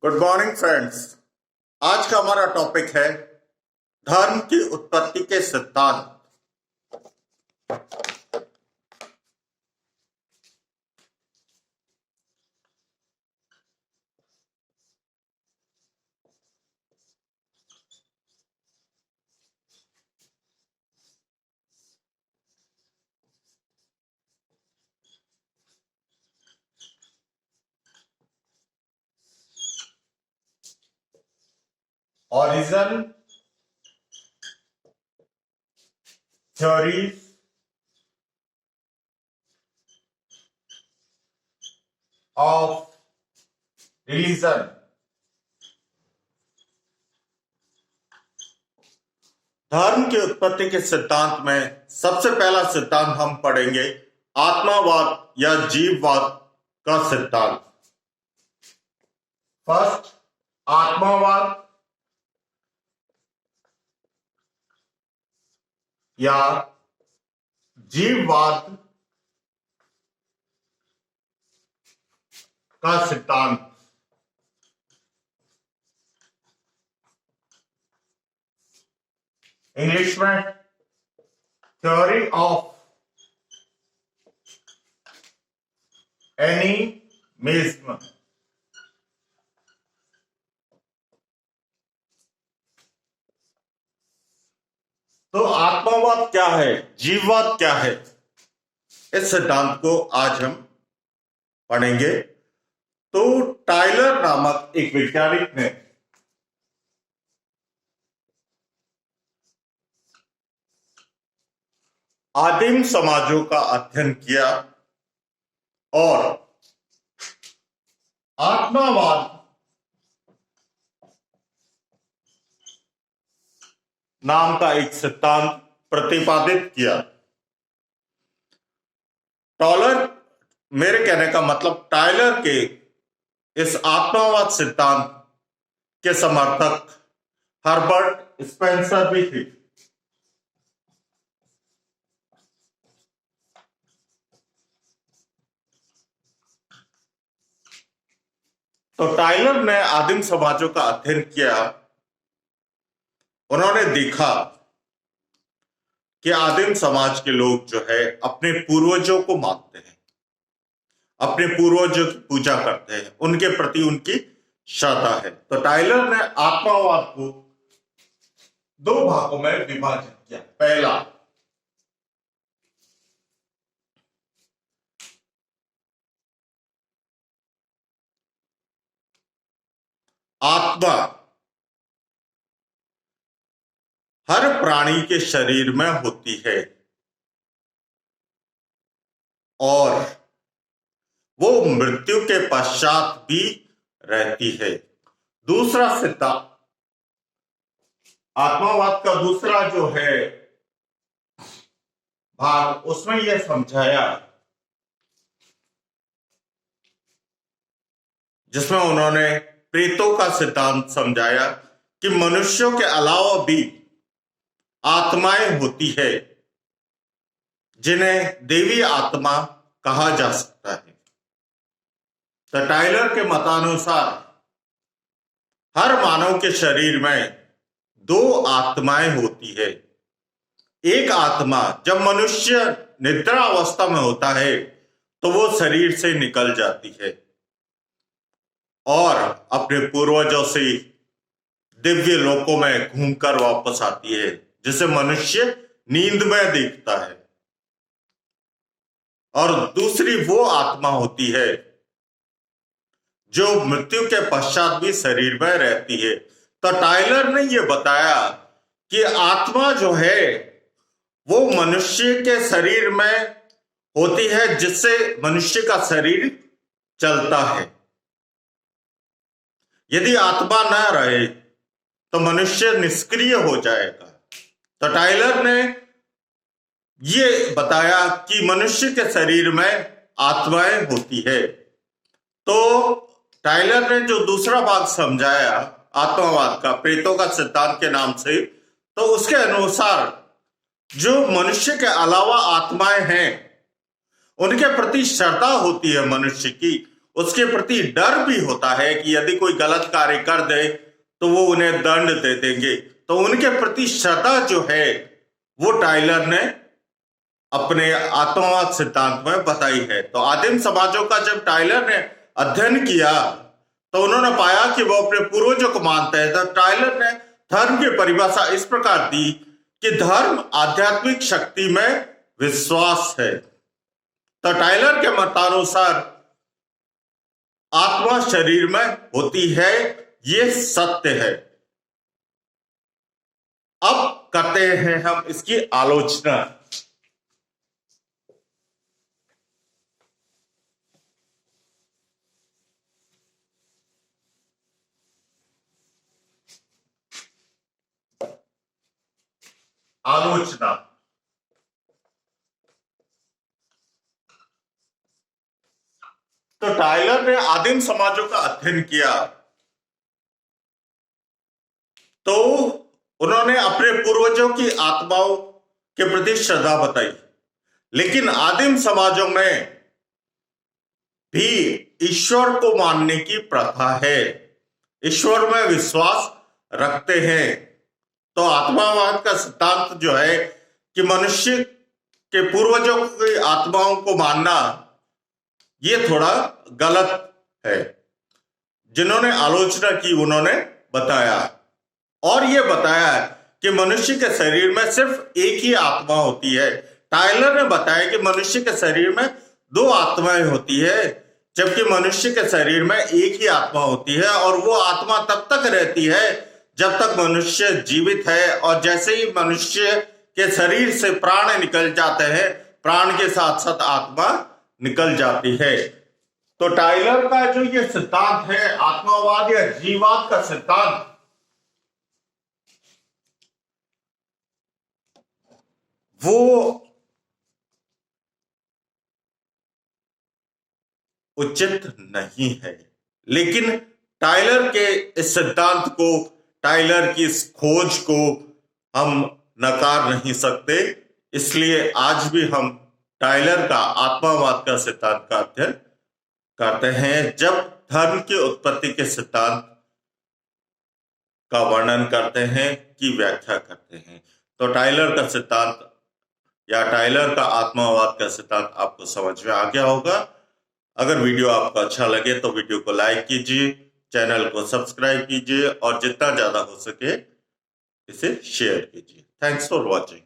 Good morning friends. आज का हमारा टॉपिक है धर्म की उत्पत्ति के सिद्धांत। Origin, theories of religion. धर्म की उत्पत्ति के सिद्धांत में सबसे पहला सिद्धांत हम पढ़ेंगे आत्मावाद या जीववाद का सिद्धांत। फर्स्ट, आत्मावाद या जीववाद का सिद्धांत। इंग्लिश में थ्योरी ऑफ एनिमिज्म। तो आत्मावाद क्या है, जीववाद क्या है, इस सिद्धांत को आज हम पढ़ेंगे। तो टायलर नामक एक वैज्ञानिक ने आदिम समाजों का अध्ययन किया और आत्मावाद नाम का एक सिद्धांत प्रतिपादित किया। मेरे कहने का मतलब टायलर के इस आत्मावाद सिद्धांत के समर्थक हर्बर्ट स्पेंसर भी थे। तो टायलर ने आदिम समाजों का अध्ययन किया। उन्होंने देखा कि आदिम समाज के लोग जो है अपने पूर्वजों को मानते हैं, अपने पूर्वजों की पूजा करते हैं, उनके प्रति उनकी श्रद्धा है। तो टायलर ने आत्मावाद को दो भागों में विभाजित किया। पहला, आत्मा हर प्राणी के शरीर में होती है और वो मृत्यु के पश्चात भी रहती है। दूसरा सिद्धांत, आत्मावाद का दूसरा जो है भाग, उसमें यह समझाया, जिसमें उन्होंने प्रेतों का सिद्धांत समझाया कि मनुष्यों के अलावा भी आत्माएं होती है जिन्हें देवी आत्मा कहा जा सकता है। तो टायलर के मतानुसार हर मानव के शरीर में दो आत्माएं होती है। एक आत्मा जब मनुष्य निद्रा अवस्था में होता है तो वो शरीर से निकल जाती है और अपने पूर्वजों से दिव्य लोकों में घूमकर वापस आती है, जिसे मनुष्य नींद में देखता है। और दूसरी वो आत्मा होती है जो मृत्यु के पश्चात भी शरीर में रहती है। तो टायलर ने यह बताया कि आत्मा जो है वो मनुष्य के शरीर में होती है, जिससे मनुष्य का शरीर चलता है। यदि आत्मा न रहे तो मनुष्य निष्क्रिय हो जाएगा। तो टायलर ने यह बताया कि मनुष्य के शरीर में आत्माएं होती है। तो टायलर ने जो दूसरा भाग समझाया आत्मावाद का, प्रेतों का सिद्धांत के नाम से, तो उसके अनुसार जो मनुष्य के अलावा आत्माएं हैं उनके प्रति श्रद्धा होती है मनुष्य की, उसके प्रति डर भी होता है कि यदि कोई गलत कार्य कर दे तो वो उन्हें दंड दे देंगे। तो उनके प्रति श्रद्धा जो है वो टाइलर ने अपने आत्मवाद सिद्धांत में बताई है। तो आदिम समाजों का जब टाइलर ने अध्ययन किया तो उन्होंने पाया कि वो अपने पूर्वजों को मानते हैं। तो टाइलर ने धर्म की परिभाषा इस प्रकार दी कि धर्म आध्यात्मिक शक्ति में विश्वास है। तो टाइलर के मतानुसार आत्मा शरीर में होती है, ये सत्य है। अब करते हैं हम इसकी आलोचना। आलोचना तो टाइलर ने आदिम समाजों का अध्ययन किया तो उन्होंने अपने पूर्वजों की आत्माओं के प्रति श्रद्धा बताई, लेकिन आदिम समाजों में भी ईश्वर को मानने की प्रथा है, ईश्वर में विश्वास रखते हैं। तो आत्मावाद का सिद्धांत जो है कि मनुष्य के पूर्वजों की आत्माओं को मानना ये थोड़ा गलत है। जिन्होंने आलोचना की उन्होंने बताया और ये बताया कि मनुष्य के शरीर में सिर्फ एक ही आत्मा होती है। टाइलर ने बताया कि मनुष्य के शरीर में दो आत्माएं होती है, जबकि मनुष्य के शरीर में एक ही आत्मा होती है और वो आत्मा तब तक रहती है जब तक मनुष्य जीवित है, और जैसे ही मनुष्य के शरीर से प्राण निकल जाते हैं, प्राण के साथ साथ आत्मा निकल जाती है। तो टाइलर का जो ये सिद्धांत है, आत्मावाद या जीववाद का सिद्धांत, वो उचित नहीं है। लेकिन टाइलर के इस सिद्धांत को, टाइलर की इस खोज को हम नकार नहीं सकते। इसलिए आज भी हम टाइलर का आत्मावाद का सिद्धांत का अध्ययन करते हैं, जब धर्म की उत्पत्ति के सिद्धांत का वर्णन करते हैं, की व्याख्या करते हैं। तो टाइलर का सिद्धांत या टाइलर का आत्मावाद का सिद्धांत आपको समझ में आ गया होगा। अगर वीडियो आपको अच्छा लगे तो वीडियो को लाइक कीजिए, चैनल को सब्सक्राइब कीजिए और जितना ज्यादा हो सके इसे शेयर कीजिए। Thanks for watching.